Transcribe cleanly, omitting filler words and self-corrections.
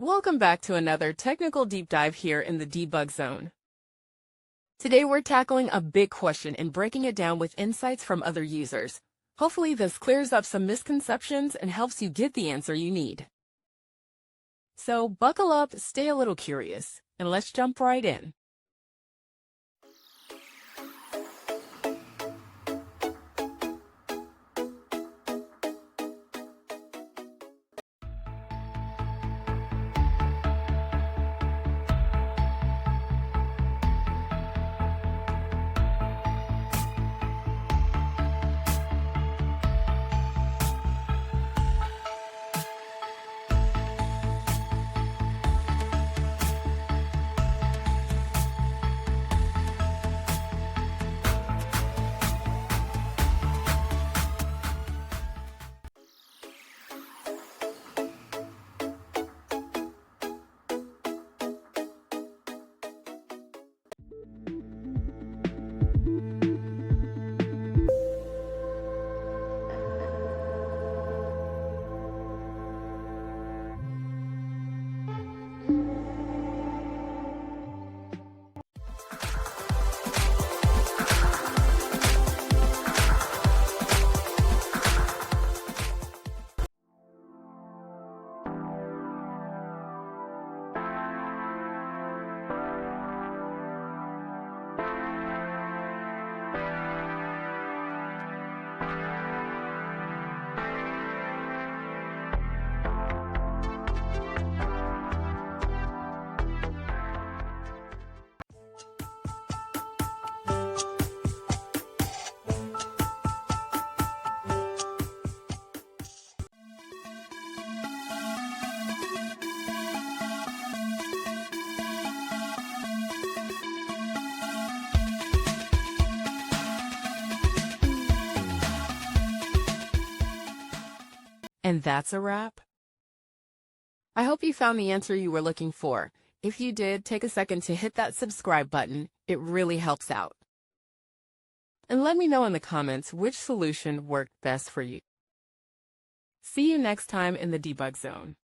Welcome back to another technical deep dive here in the debug zone. Today we're tackling a big question and breaking it down with insights from other users. Hopefully this clears up some misconceptions and helps you get the answer you need. So buckle up, stay a little curious, and let's jump right in. And that's a wrap. I hope you found the answer you were looking for. If you did, take a second to hit that subscribe button. It really helps out. And let me know in the comments which solution worked best for you. See you next time in the debug zone.